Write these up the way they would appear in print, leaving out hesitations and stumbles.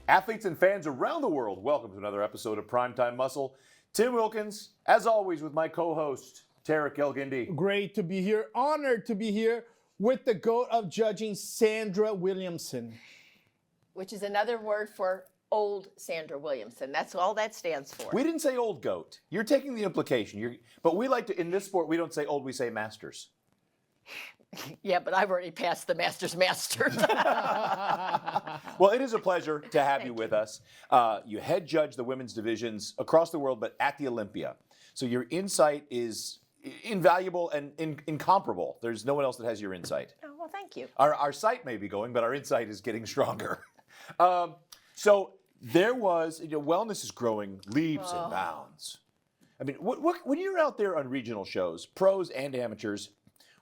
Athletes and fans around the world, welcome to another episode of Primetime Muscle. Tim Wilkins, as always, with my co-host, Tarek Elgindi. Great to be here. Honored to be here with the GOAT of judging, Sandra Williamson. Which is another word for old Sandra Williamson. That's all that stands for. We didn't say old goat. You're taking the implication. But we like to, in this sport, we don't say old, we say masters. Yeah, but I've already passed the Masters. Well, it is a pleasure to have you with us. You head judge the women's divisions across the world, but at the Olympia. So your insight is invaluable and incomparable. There's no one else that has your insight. Oh, well, thank you. Our sight may be going, but our insight is getting stronger. So there was, wellness is growing leaps and bounds. I mean, when you're out there on regional shows, pros and amateurs,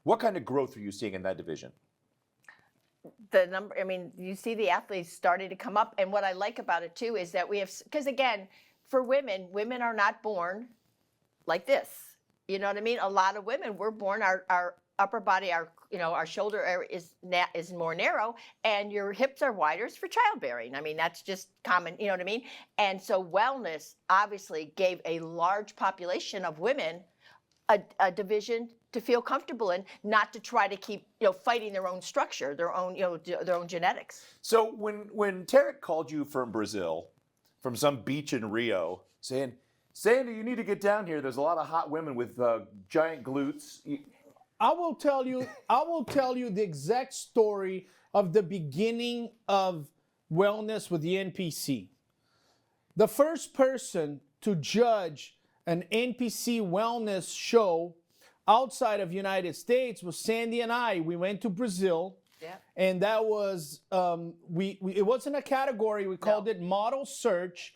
what kind of growth are you seeing in that division? The number, you see the athletes starting to come up. And what I like about it, too, is that we have, because again, for women are not born like this. You know what I mean? A lot of women, we're born, our upper body, our shoulder area is more narrow, and your hips are wider for childbearing. I mean, that's just common, you know what I mean? And so wellness obviously gave a large population of women a division to feel comfortable in, not to try to keep, fighting their own structure, their own genetics. So when Tarek called you from Brazil, from some beach in Rio, saying, Sandy, you need to get down here. There's a lot of hot women with giant glutes. I will tell you the exact story of the beginning of wellness with the NPC. The first person to judge an NPC wellness show outside of United States was Sandy and I. We went to Brazil. Yeah. And that was it wasn't a category. We called it model search.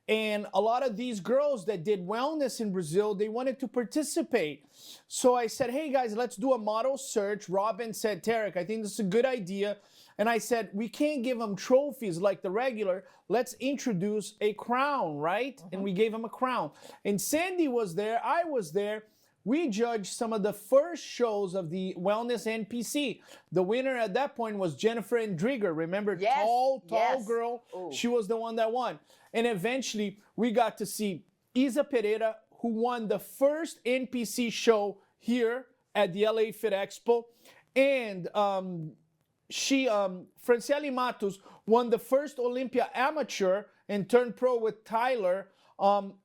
And a lot of these girls that did wellness in Brazil, they wanted to participate. So I said, hey guys, let's do a model search. Robin said, Tarek, I think this is a good idea. And I said, we can't give them trophies like the regular. Let's introduce a crown, right? And we gave them a crown. And Sandy was there. I was there. We judged some of the first shows of the Wellness NPC. The winner at that point was Jennifer Endriger. Remember, yes, tall yes. girl. Ooh. She was the one that won. And eventually, we got to see Isa Pereira, who won the first NPC show here at the LA Fit Expo. And Francielle Matos won the first Olympia amateur and turned pro with Tyler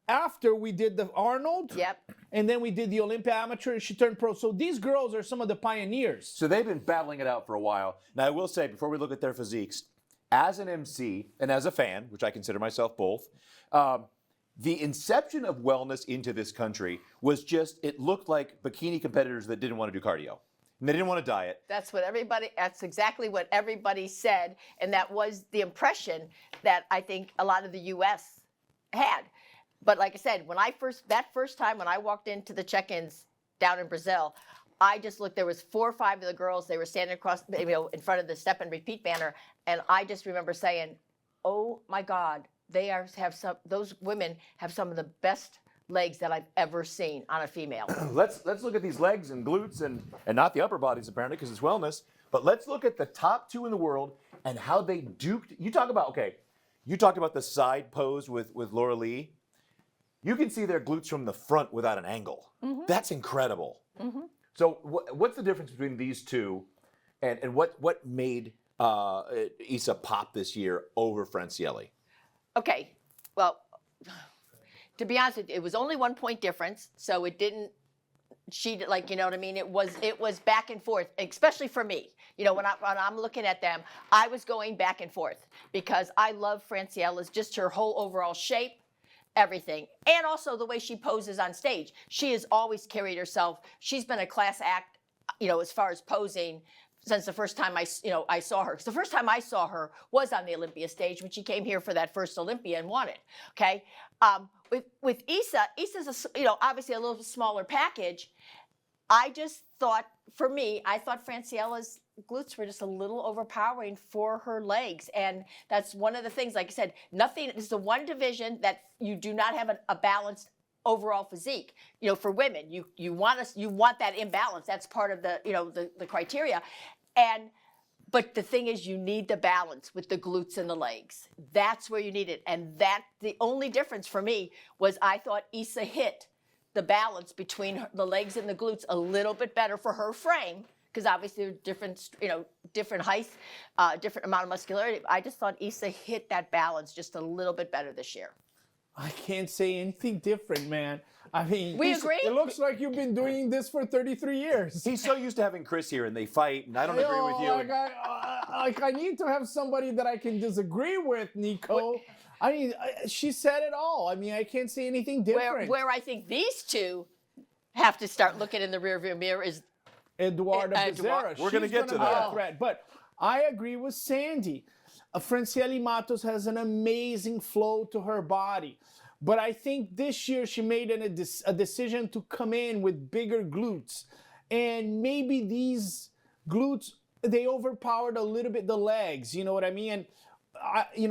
after we did the Arnold. Yep. And then we did the Olympia amateur and she turned pro. So these girls are some of the pioneers. So they've been battling it out for a while. Now, I will say, before we look at their physiques, as an MC and as a fan, which I consider myself both, the inception of wellness into this country was just, it looked like bikini competitors that didn't want to do cardio. And they didn't want to diet. That's exactly what everybody said. And that was the impression that I think a lot of the U.S. had. But like I said, that first time when I walked into the check-ins down in Brazil, I just looked, there was 4 or 5 of the girls, they were standing across, in front of the step and repeat banner. And I just remember saying, oh my God, those women have some of the best legs that I've ever seen on a female. Let's look at these legs and glutes and not the upper bodies apparently because it's wellness, but let's look at the top 2 in the world and how they duked. You talked about the side pose with Laura Lee. You can see their glutes from the front without an angle. Mm-hmm. That's incredible. Mm-hmm. So what's the difference between these two and what made Isa pop this year over Francielle? Okay, well, to be honest with you, it was only 1 point difference, so it didn't. She you know what I mean. It was back and forth, especially for me. When I'm looking at them, I was going back and forth because I love Francielle's just her whole overall shape, everything, and also the way she poses on stage. She has always carried herself. She's been a class act, as far as posing. Since the first time I saw her. 'Cause the first time I saw her was on the Olympia stage when she came here for that first Olympia and won it. Okay, with Isa's obviously a little smaller package. I just thought, for me, I thought Francielle's glutes were just a little overpowering for her legs, and that's one of the things. Like I said, nothing. This is the one division that you do not have a balanced overall physique. For women, you want that imbalance. That's part of the the criteria. And But the thing is, you need the balance with the glutes and the legs. That's where you need it. And the only difference for me was I thought Issa hit the balance between the legs and the glutes a little bit better for her frame, because obviously they're different, different heights, different amount of muscularity. I just thought Issa hit that balance just a little bit better this year. I can't say anything different, man. I mean, We agree? It looks like you've been doing this for 33 years. He's so used to having Chris here, and they fight, and I don't agree with you. I need to have somebody that I can disagree with, Nico. I mean, she said it all. I mean, I can't say anything different. Where I think these two have to start looking in the rearview mirror is Eduardo Becerra. We're gonna get to be a that. threat. But I agree with Sandy. Francielle Matos has an amazing flow to her body. But I think this year she made a decision to come in with bigger glutes. And maybe these glutes, they overpowered a little bit the legs. You know what I mean? And,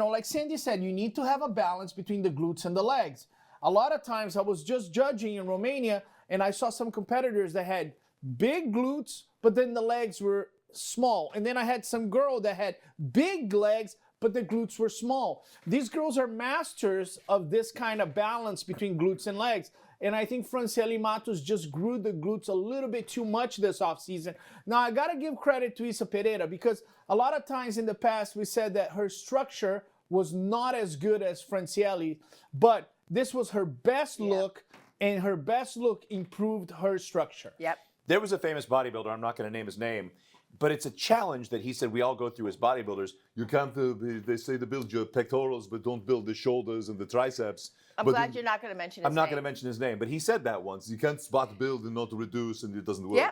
like Sandy said, you need to have a balance between the glutes and the legs. A lot of times I was just judging in Romania, and I saw some competitors that had big glutes, but then the legs were small. And then I had some girl that had big legs, but the glutes were small. These girls are masters of this kind of balance between glutes and legs. And I think Francielle Matos just grew the glutes a little bit too much this offseason. Now, I got to give credit to Issa Pereira, because a lot of times in the past we said that her structure was not as good as Francielle, but this was her best look, and her best look improved her structure. Yep. There was a famous bodybuilder, I'm not going to name his name, but it's a challenge that he said we all go through as bodybuilders. You can't, they say to build your pectorals, but don't build the shoulders and the triceps. I'm But glad you're not going to mention his I'm not name. going to mention his name, but he said that once. You can't spot build and not reduce, and it doesn't work. Yeah.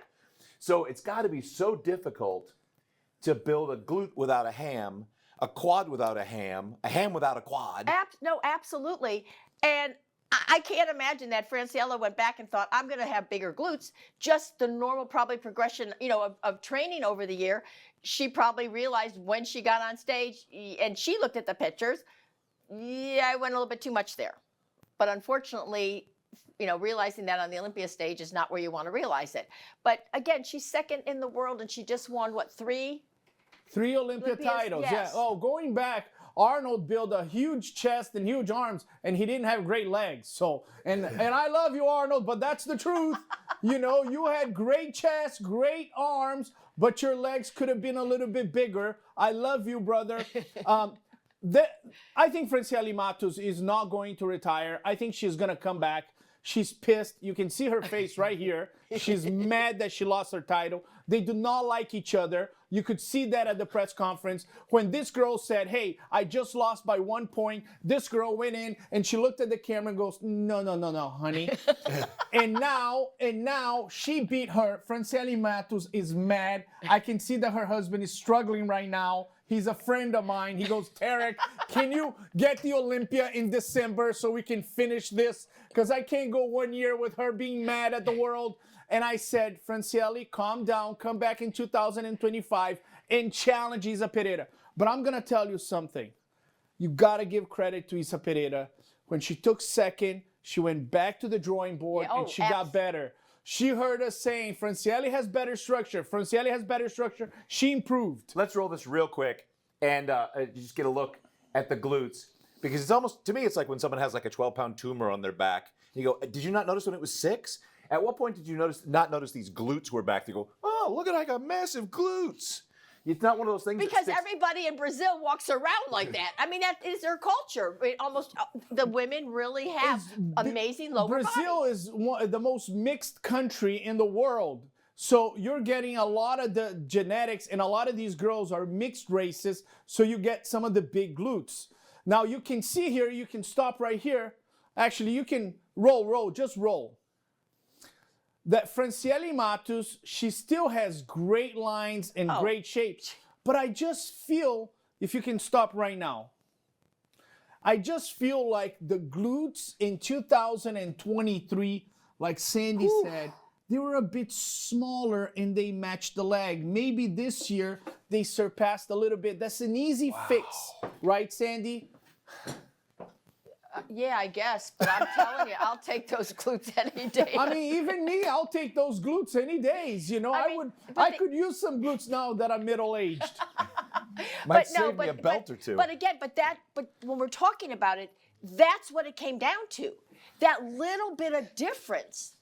So it's got to be so difficult to build a glute without a ham, a quad without a ham without a quad. No, absolutely. And I can't imagine that Francielle went back and thought, I'm going to have bigger glutes. Just the normal probably progression, of training over the year. She probably realized when she got on stage and she looked at the pictures, I went a little bit too much there. But unfortunately, realizing that on the Olympia stage is not where you want to realize it. But again, she's second in the world, and she just won, three? 3 Olympia Olympias, titles, yes. yeah. Oh, going back, Arnold built a huge chest and huge arms, and he didn't have great legs. So, and I love you, Arnold, but that's the truth. You had great chest, great arms, but your legs could have been a little bit bigger. I love you, brother. I think Francielle Matos is not going to retire. I think she's going to come back. She's pissed. You can see her face right here. She's mad that she lost her title. They do not like each other. You could see that at the press conference when this girl said, hey, I just lost by 1 point. This girl went in and she looked at the camera and goes, no, honey. and now she beat her. Francielle Matos is mad. I can see that her husband is struggling right now. He's a friend of mine. He goes, Tarek, can you get the Olympia in December so we can finish this? Because I can't go 1 year with her being mad at the world. And I said, Francielle, calm down, come back in 2025 and challenge Issa Pereira. But I'm going to tell you something. You got to give credit to Issa Pereira. When she took second, she went back to the drawing board and she got better. She heard us saying, Francielle has better structure. Francielle has better structure. She improved. Let's roll this real quick and just get a look at the glutes. Because it's almost, to me, it's like when someone has like a 12-pound tumor on their back. You go, did you not notice when it was 6? At what point did you not notice these glutes were back? They go, oh, look at I got massive glutes. It's not one of those things. Because everybody in Brazil walks around like that. I mean, that is their culture. Almost the women really have amazing lower Brazil bodies. is the most mixed country in the world. So you're getting a lot of the genetics, and a lot of these girls are mixed races. So you get some of the big glutes. Now you can see here, you can stop right here. Actually, you can roll, just roll. That Francielle Matos, she still has great lines and great shapes. But I just feel, if you can stop right now, I just feel like the glutes in 2023, like Sandy said, they were a bit smaller and they matched the leg. Maybe this year they surpassed a little bit. That's an easy fix, right, Sandy? Yeah, I guess, but I'm telling you, I'll take those glutes any day. I mean, even me, I'll take those glutes any days. You know, I I mean, would, but I they- could use some glutes now that I'm middle-aged. Might save me a belt or two. But again, but when we're talking about it, that's what it came down to. That little bit of difference.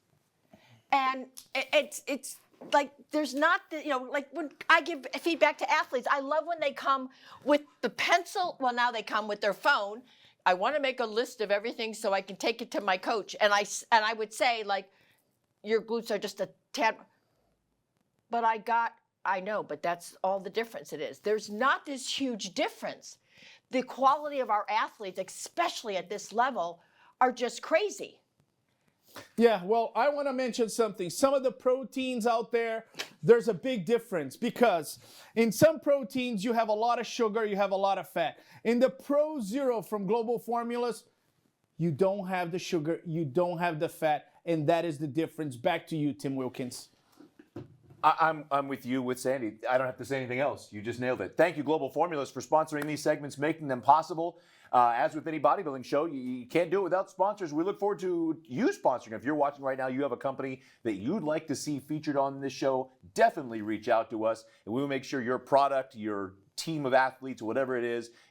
And it's like there's not the, you know, like when I give feedback to athletes, I love when they come with the pencil. Well, now they come with their phone. I want to make a list of everything so I can take it to my coach. And I would say, like, your glutes are just a tad. But I know, but that's all the difference it is. There's not this huge difference. The quality of our athletes, especially at this level, are just crazy. Yeah, well, I want to mention something. Some of the proteins out there, there's a big difference because in some proteins, you have a lot of sugar, you have a lot of fat. In the Pro Zero from Global Formulas, you don't have the sugar, you don't have the fat, and that is the difference. Back to you, Tim Wilkins. I'm with you, with Sandy. I don't have to say anything else. You just nailed it. Thank you, Global Formulas, for sponsoring these segments, making them possible. As with any bodybuilding show, you can't do it without sponsors. We look forward to you sponsoring. If you're watching right now, you have a company that you'd like to see featured on this show, definitely reach out to us, and we will make sure your product, your team of athletes, whatever it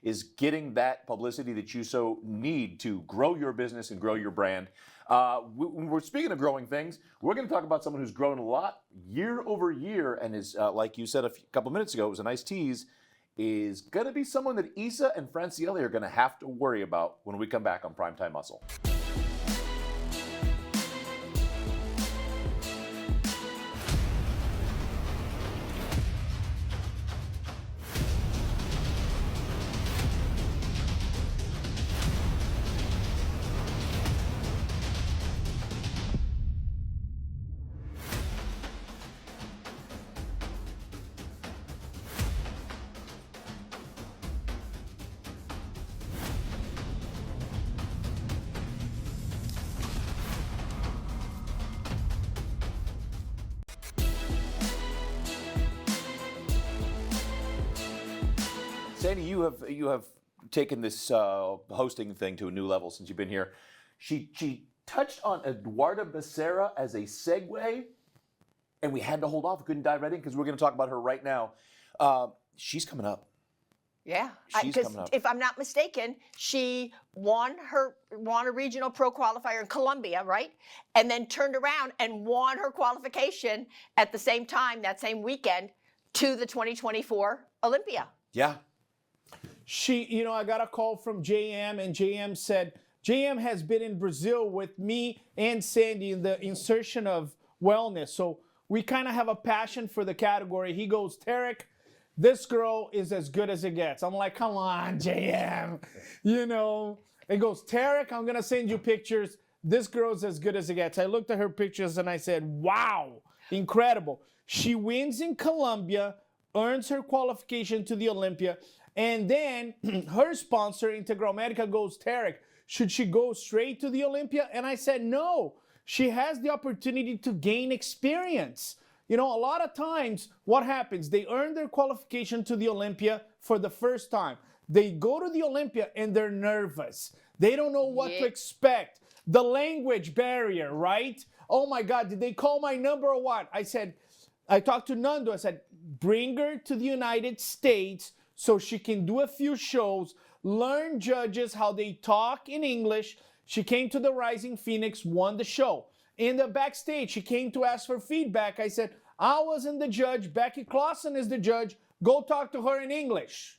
is getting that publicity that you so need to grow your business and grow your brand. When we're speaking of growing things, we're going to talk about someone who's grown a lot year over year and is, like you said a couple minutes ago, it was a nice tease, is going to be someone that Isa and Francielle are going to have to worry about when we come back on Primetime Muscle. Sandy, you have taken this hosting thing to a new level since you've been here. She touched on Eduarda Becerra as a segue, and we had to hold off. We couldn't dive right in because we're going to talk about her right now. She's coming up. Yeah, She's because coming up. if I'm not mistaken, she won a regional pro qualifier in Colombia, right? And then turned around and won her qualification at the same time, that same weekend, to the 2024 Olympia. Yeah. I got a call from JM, and JM said, JM has been in Brazil with me and Sandy in the insertion of wellness. So we kind of have a passion for the category. He goes, Tarek, this girl is as good as it gets. I'm like, come on, JM. It goes, Tarek, I'm going to send you pictures. This girl's as good as it gets. I looked at her pictures and I said, wow, incredible. She wins in Colombia, earns her qualification to the Olympia. And then her sponsor, Integral Medica, goes, Tarek, should she go straight to the Olympia? And I said, no, she has the opportunity to gain experience. A lot of times what happens, they earn their qualification to the Olympia for the first time. They go to the Olympia and they're nervous. They don't know what to expect. The language barrier, right? Oh my God, did they call my number or what? I talked to Nando. I said, bring her to the United States so she can do a few shows, learn judges, how they talk in English. She came to the Rising Phoenix, won the show. In the backstage, she came to ask for feedback. I said, I wasn't the judge. Becky Clausen is the judge. Go talk to her in English.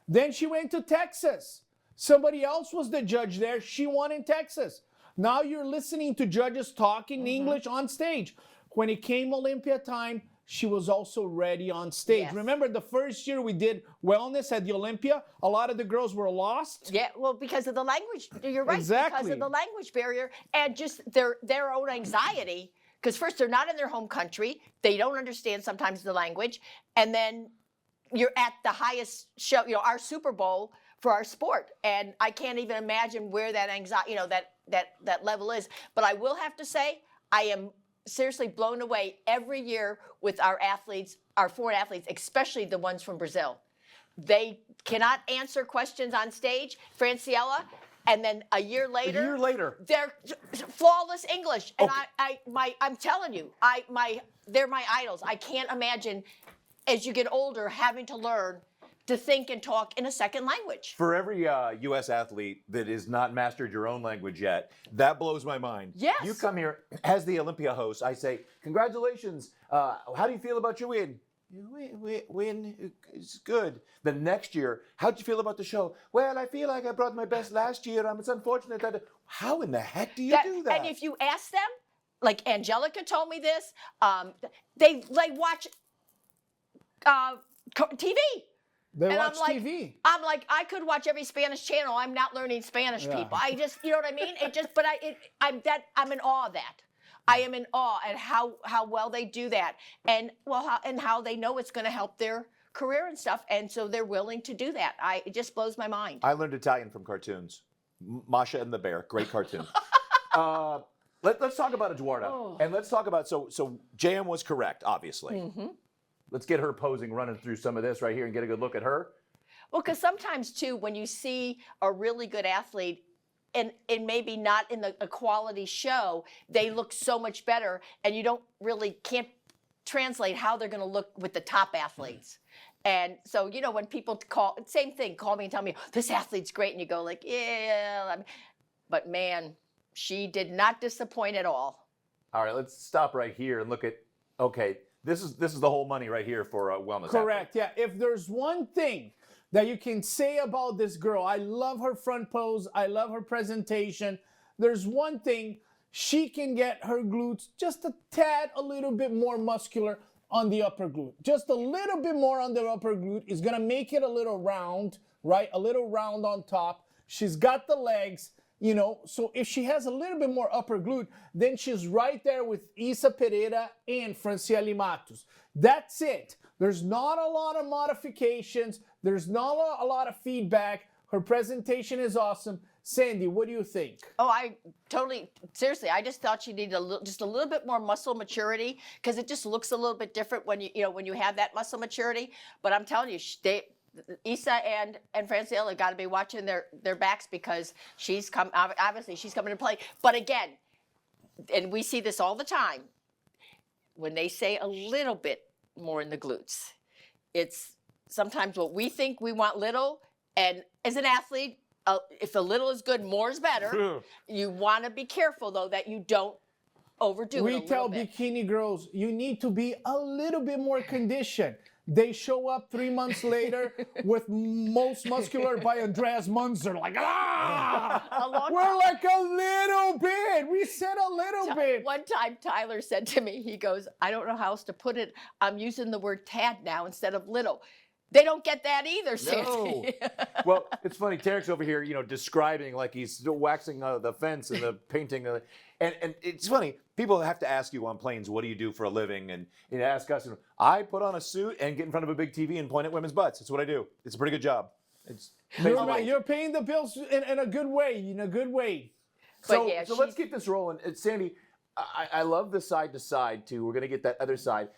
Then she went to Texas. Somebody else was the judge there. She won in Texas. Now you're listening to judges talk in English on stage. When it came Olympia time, she was also ready on stage. Yes. Remember the first year we did wellness at the Olympia? A lot of the girls were lost. Yeah, well, because of the language. You're right. Exactly. Because of the language barrier and just their own anxiety. Because first, they're not in their home country. They don't understand sometimes the language. And then you're at the highest show, our Super Bowl for our sport. And I can't even imagine where that anxiety, that level is. But I will have to say, I am seriously blown away every year with our athletes, our foreign athletes, especially the ones from Brazil. They cannot answer questions on stage. Francielle, and then a year A later, year later. they're flawless English. And Okay. I'm telling you, they're my idols. I can't imagine as you get older having to learn to think and talk in a second language. For every U.S. athlete that has not mastered your own language yet, that blows my mind. Yes. You come here as the Olympia host. I say, congratulations. How do you feel about your win? Win is good. The next year, how'd you feel about the show? Well, I feel like I brought my best last year. It's unfortunate that. How in the heck do you do that? And if you ask them, like Angelica told me this, they watch TV. They And watch I'm like, TV. I'm like, I could watch every Spanish channel. I'm not learning Spanish, Yeah. people. I just, you know what I mean? It just, but I'm in awe of that. I am in awe at how well they do that, and how they know it's going to help their career and stuff, and so they're willing to do that. It just blows my mind. I learned Italian from cartoons. Masha and the Bear, great cartoon. Let's talk about Eduarda, and let's talk about so JM was correct, obviously. Mm-hmm. Let's get her posing, running through some of this right here, and get a good look at her. Well, because sometimes too, when you see a really good athlete, and maybe not in a quality show, they look so much better, and you can't translate how they're going to look with the top athletes. And so, when people call me and tell me, this athlete's great, and you go like, yeah, but man, she did not disappoint at all. All right, let's stop right here and look at, okay, this is the whole money right here for a wellness Correct, yeah. If there's one thing that you can say about this girl, I love her front pose, I love her presentation. There's one thing, she can get her glutes just a little bit more muscular on the upper glute. Just a little bit more on the upper glute is gonna make it a little round, right? A little round on top. She's got the legs, so if she has a little bit more upper glute, then she's right there with Isa Pereira and Francielle Matos. That's it. There's not a lot of modifications. There's not a lot of feedback. Her presentation is awesome. Sandy, what do you think? Oh, seriously, I just thought she needed just a little bit more muscle maturity, because it just looks a little bit different when you have that muscle maturity. But I'm telling you, Isa and Francielle have got to be watching their backs, because obviously she's coming to play. But again, and we see this all the time, when they say a little bit more in the glutes, it's sometimes what we think we want little, and as an athlete, if a little is good, more is better. You want to be careful, though, that you don't overdo it. We tell bikini girls, you need to be a little bit more conditioned. They show up 3 months later with most muscular by Andreas Munzer, like, we're like a little bit. We said a little bit. One time Tyler said to me, he goes, I don't know how else to put it. I'm using the word tad now instead of little. They don't get that either, Sandy. No. Well, it's funny. Tarek's over here, describing like he's still waxing the fence and the painting. And it's funny. People have to ask you on planes, what do you do for a living? And ask us. I put on a suit and get in front of a big TV and point at women's butts. That's what I do. It's a pretty good job. You're paying the bills in a good way, So let's keep this rolling. Sandy, I love the side to side too. We're going to get that other side.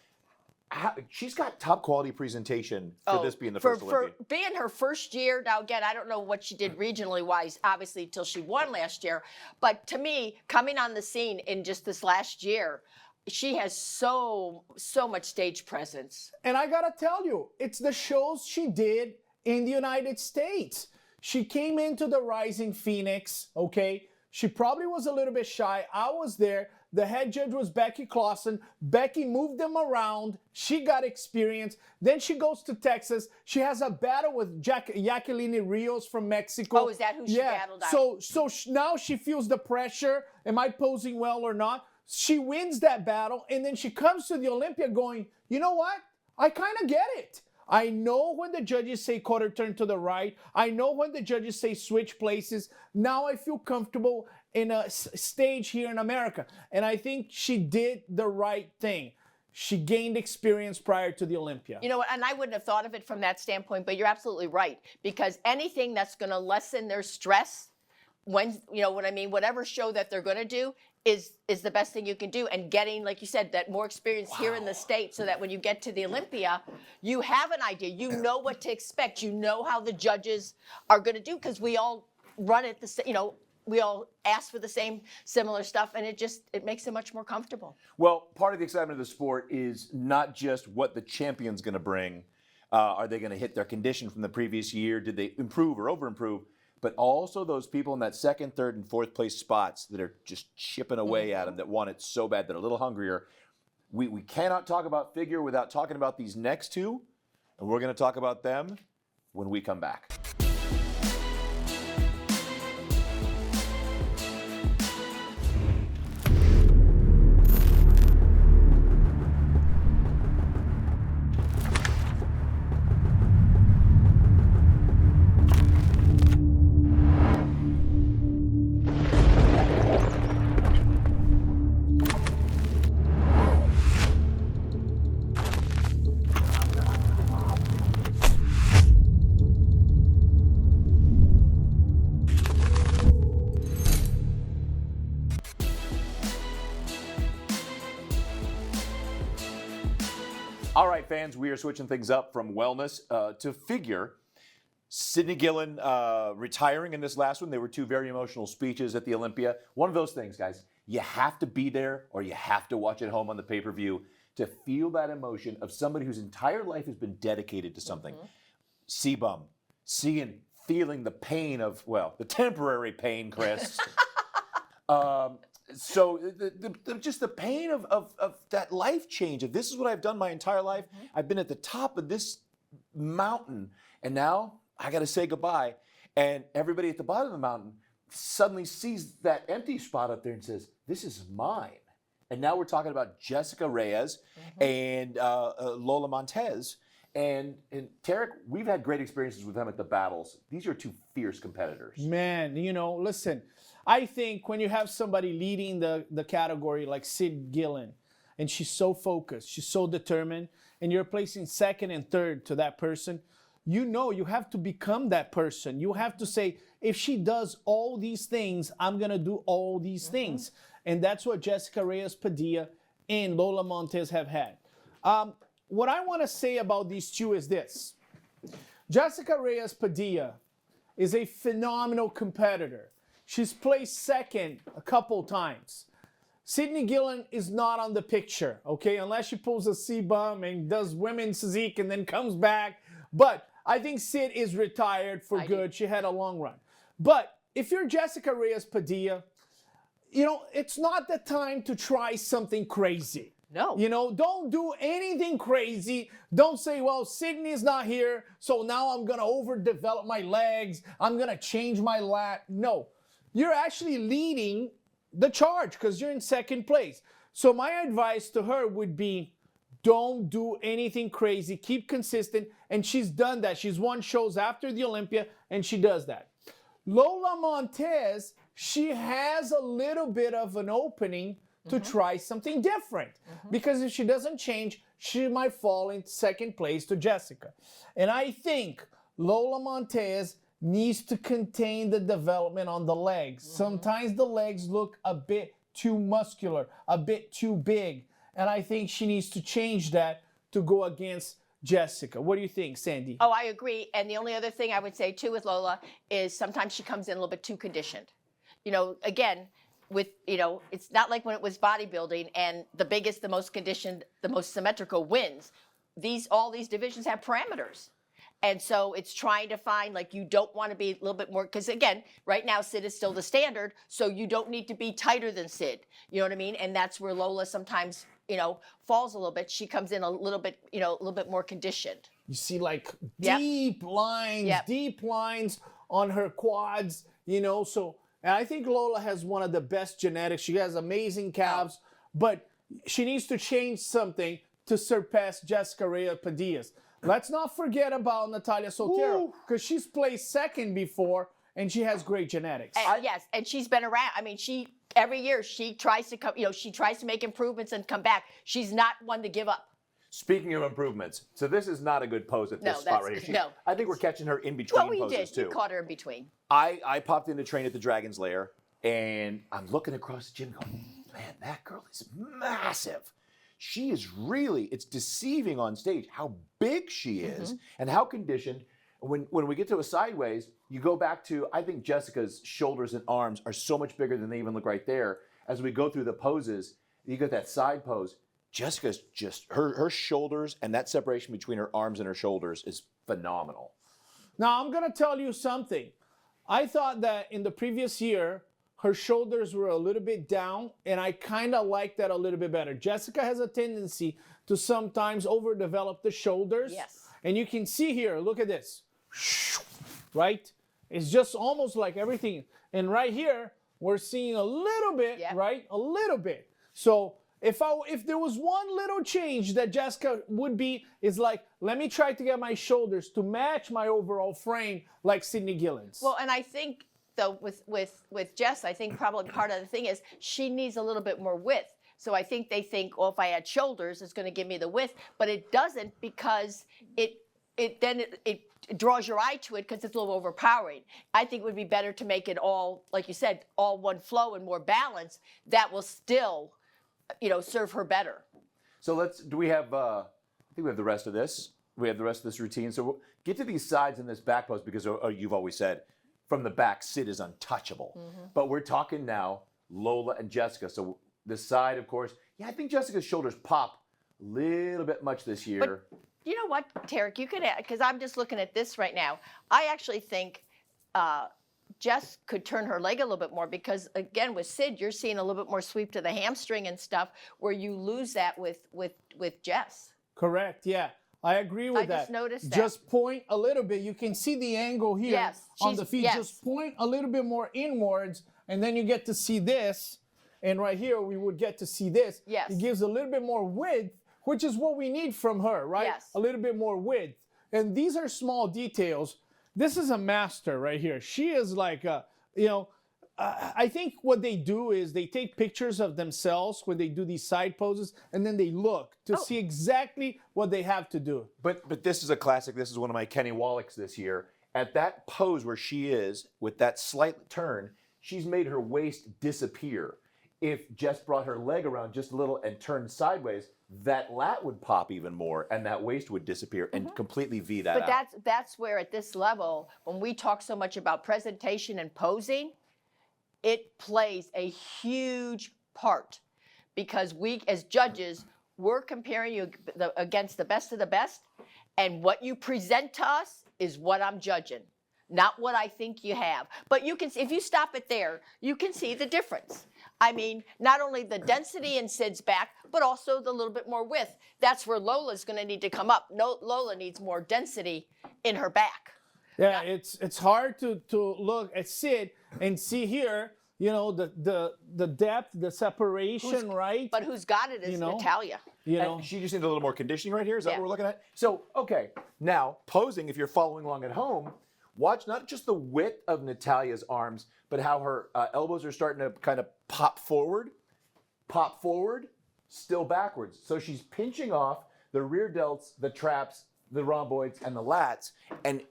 She's got top quality presentation for this being the first Olympia. For being her first year, now again, I don't know what she did regionally wise, obviously, till she won last year. But to me, coming on the scene in just this last year, she has so much stage presence. And I gotta tell you, it's the shows she did in the United States. She came into the Rising Phoenix, okay? She probably was a little bit shy. I was there. The head judge was Becky Clausen. Becky moved them around. She got experience. Then she goes to Texas. She has a battle with Jacqueline Rios from Mexico. Oh, is that who she battled out? So now she feels the pressure. Am I posing well or not? She wins that battle, and then she comes to the Olympia going, you know what? I kind of get it. I know when the judges say quarter turn to the right. I know when the judges say switch places. Now I feel comfortable in a stage here in America. And I think she did the right thing. She gained experience prior to the Olympia. You know what? And I wouldn't have thought of it from that standpoint, but you're absolutely right. Because anything that's going to lessen their stress, whatever show that they're going to do, is the best thing you can do. And getting, like you said, that more experience here in the States, so that when you get to the Olympia, you have an idea. You know what to expect. You know how the judges are going to do, because we all run it we all ask for the same similar stuff, and it makes it much more comfortable. Well, part of the excitement of the sport is not just what the champion's going to bring. Are they going to hit their condition from the previous year? Did they improve or over-improve? But also those people in that second, third, and fourth place spots that are just chipping away at them, that want it so bad, that are a little hungrier. We cannot talk about figure without talking about these next two, and we're going to talk about them when we come back. All right, fans, we are switching things up from wellness to figure. Sydney Gillen retiring in this last one. There were two very emotional speeches at the Olympia. One of those things, guys, you have to be there or you have to watch at home on the pay-per-view to feel that emotion of somebody whose entire life has been dedicated to something. Sebum, seeing, feeling the pain of, well, the temporary pain, Chris. So just the pain of that life change. Of this is what I've done my entire life. I've been at the top of this mountain, and now I got to say goodbye. And everybody at the bottom of the mountain suddenly sees that empty spot up there and says, "This is mine." And now we're talking about Jessica Reyes and Lola Montez. And Tarek, we've had great experiences with them at the battles. These are two fierce competitors. Man, listen, I think when you have somebody leading the category like Sid Gillen, and she's so focused, she's so determined, and you're placing second and third to that person, you have to become that person. You have to say, if she does all these things, I'm going to do all these things. And that's what Jessica Reyes Padilla and Lola Montez have had. What I want to say about these two is this. Jessica Reyes Padilla is a phenomenal competitor. She's placed second a couple times. Sydney Gillen is not on the picture, okay? Unless she pulls a C-bum and does women's physique and then comes back. But I think Sid is retired for good. She had a long run. But if you're Jessica Reyes Padilla, it's not the time to try something crazy. No. Don't do anything crazy. Don't say, well, Sydney's not here, so now I'm going to overdevelop my legs. I'm going to change my lat. No. You're actually leading the charge because you're in second place. So my advice to her would be, don't do anything crazy. Keep consistent. And she's done that. She's won shows after the Olympia, and she does that. Lola Montez, she has a little bit of an opening to try something different. Because if she doesn't change, she might fall in second place to Jessica. And I think Lola Montez needs to contain the development on the legs. Sometimes the legs look a bit too muscular, a bit too big. And I think she needs to change that to go against Jessica. What do you think, Sandy? Oh, I agree. And the only other thing I would say too with Lola is sometimes she comes in a little bit too conditioned. Again, it's not like when it was bodybuilding and the biggest, the most conditioned, the most symmetrical wins. All these divisions have parameters. And so it's trying to find, you don't want to be a little bit more, because again, right now Sid is still the standard, so you don't need to be tighter than Sid. You know what I mean? And that's where Lola sometimes, falls a little bit. She comes in a little bit more conditioned. You see deep lines on her quads, so, and I think Lola has one of the best genetics. She has amazing calves, but she needs to change something to surpass Jessica Reyes Padilla. Let's not forget about Natalia Soltero, because she's placed second before, and she has great genetics. Yes, and she's been around. I mean, every year she tries to come. She tries to make improvements and come back. She's not one to give up. Speaking of improvements, so this is not a good pose at this spot right here. I think we're catching her in between poses too. We caught her in between. I popped in to train at the Dragon's Lair, and I'm looking across the gym going, man, that girl is massive. She is really, it's deceiving on stage how big she is and how conditioned. when we get to a sideways, you go back to, I think Jessica's shoulders and arms are so much bigger than they even look right there. As we go through the poses, you get that side pose. Jessica's just, her shoulders and that separation between her arms and her shoulders is phenomenal. Now, I'm going to tell you something. I thought that in the previous year, her shoulders were a little bit down, and I kind of like that a little bit better. Jessica has a tendency to sometimes overdevelop the shoulders. Yes. And you can see here, look at this. Right? It's just almost like everything. And right here, we're seeing a little bit, right? A little bit. So if there was one little change that Jessica would be, is like, let me try to get my shoulders to match my overall frame like Sydney Gillen's. Well, and I think, though, with Jess, I think probably part of the thing is she needs a little bit more width. So I think they think, well, if I add shoulders, it's going to give me the width, but it doesn't, because it draws your eye to it because it's a little overpowering. I think it would be better to make it all, like you said, all one flow and more balance. That will still, serve her better. So do we have, I think we have the rest of this. We have the rest of this routine. So we'll get to these sides in this back pose because you've always said, from the back, Sid is untouchable. Mm-hmm. But we're talking now Lola and Jessica. So this side, of course, I think Jessica's shoulders pop a little bit much this year. But you know what, Tarek, you could add, because I'm just looking at this right now. I actually think Jess could turn her leg a little bit more, because again, with Sid, you're seeing a little bit more sweep to the hamstring and stuff, where you lose that with Jess. Correct, yeah. I agree with that. I just noticed that. Just point a little bit. You can see the angle here on the feet. Yes. Just point a little bit more inwards, and then you get to see this. And right here, we would get to see this. Yes. It gives a little bit more width, which is what we need from her, right? Yes. A little bit more width. And these are small details. This is a master right here. She is like, I think what they do is they take pictures of themselves when they do these side poses, and then they look to see exactly what they have to do. But this is a classic. This is one of my Kenny Wallachs this year. At that pose where she is, with that slight turn, she's made her waist disappear. If Jess brought her leg around just a little and turned sideways, that lat would pop even more, and that waist would disappear and completely V that out. But that's where, at this level, when we talk so much about presentation and posing, it plays a huge part, because we, as judges, we're comparing you against the best of the best, and what you present to us is what I'm judging, not what I think you have. But you can, if you stop it there, you can see the difference. I mean, not only the density in Sid's back, but also the little bit more width. That's where Lola's going to need to come up. No, Lola needs more density in her back. Yeah, it's hard to look at Sid and see here, the depth, the separation, right? But who's got it is Natalia. And she just needs a little more conditioning right here. Is that what we're looking at? So, okay, now posing, if you're following along at home, watch not just the width of Natalia's arms, but how her elbows are starting to kind of pop forward, still backwards. So she's pinching off the rear delts, the traps, the rhomboids, and the lats, and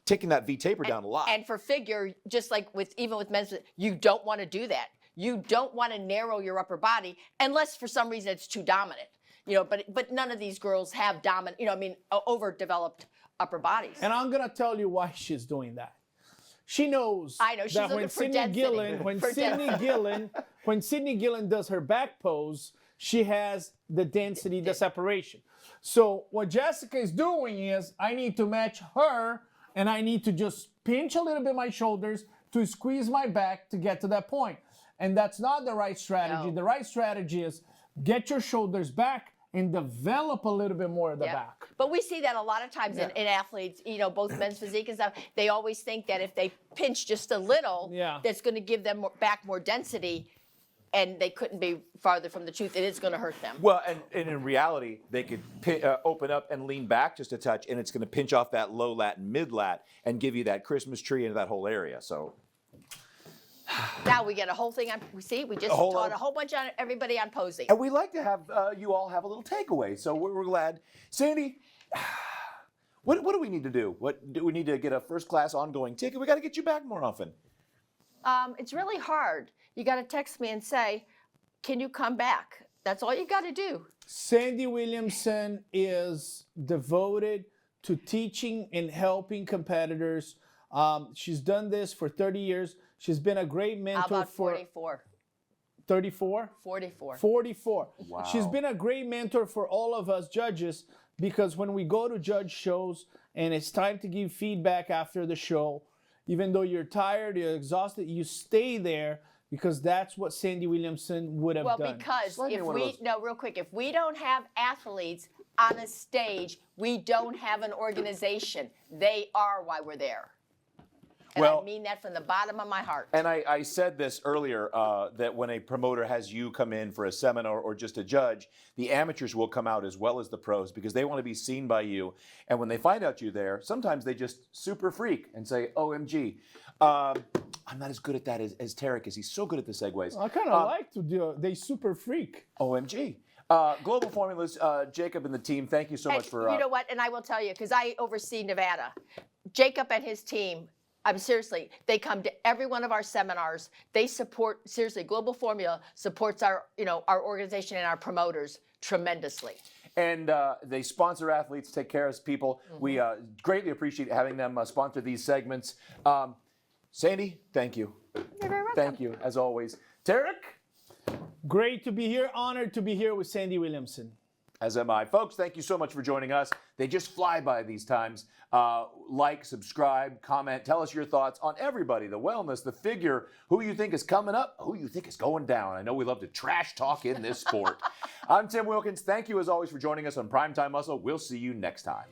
taking that V taper down a lot. And for figure, just like even with men's, you don't want to do that. You don't want to narrow your upper body unless for some reason it's too dominant. But none of these girls have dominant, overdeveloped upper bodies. And I'm gonna tell you why she's doing that. She knows I know she's that looking for density. when Sydney Gillen does her back pose, she has the density, the separation. So what Jessica is doing is, I need to match her, and I need to just pinch a little bit my shoulders to squeeze my back to get to that point. And that's not the right strategy. No. The right strategy is get your shoulders back and develop a little bit more of the back. But we see that a lot of times in athletes, both men's physique and stuff. They always think that if they pinch just a little, that's going to give them back more density, and they couldn't be farther from the truth. It is going to hurt them. Well, and in reality, they could open up and lean back just a touch, and it's going to pinch off that low lat and mid lat and give you that Christmas tree into that whole area. So now we get a whole thing on. We just taught a whole bunch on everybody on posing. And we like to have you all have a little takeaway. So we're glad. Sandy, what do we need to do? What do we need to get a first class ongoing ticket? We got to get you back more often. It's really hard. You got to text me and say, can you come back? That's all you got to do. Sandy Williamson is devoted to teaching and helping competitors. She's done this for 30 years. She's been a great mentor How about for 44? 34? 44. 44. Wow. She's been a great mentor for all of us judges because when we go to judge shows and it's time to give feedback after the show, even though you're tired, you're exhausted, you stay there because that's what Sandy Williamson would have Well, done. because Slide me if one of we, those. no, real quick, if we don't have athletes on a stage, we don't have an organization. They are why we're there. And Well- I mean that from the bottom of my heart. And I said this earlier that when a promoter has you come in for a seminar or just a judge, the amateurs will come out as well as the pros because they want to be seen by you. And when they find out you're there, sometimes they just super freak and say, OMG. I'm not as good at that as Tarek is. He's so good at the segues. I kind of like to do it. They super freak. OMG. Global Formulas, Jacob and the team, thank you so much for... you know what? And I will tell you, because I oversee Nevada. Jacob and his team, I'm seriously, they come to every one of our seminars. They support, seriously, Global Formula supports our, our organization and our promoters tremendously. And they sponsor athletes, take care of people. We greatly appreciate having them sponsor these segments. Sandy, thank you. You're very welcome. Thank you, as always. Tarek, Great to be here. Honored to be here with Sandy Williamson. as am I. Folks, thank you so much for joining us. They just fly by these times. Like, subscribe, comment, tell us your thoughts on everybody, the wellness, the figure, who you think is coming up, who you think is going down. I know we love to trash talk in this sport. I'm Tim Wilkins. Thank you, as always, for joining us on Primetime Muscle. We'll see you next time.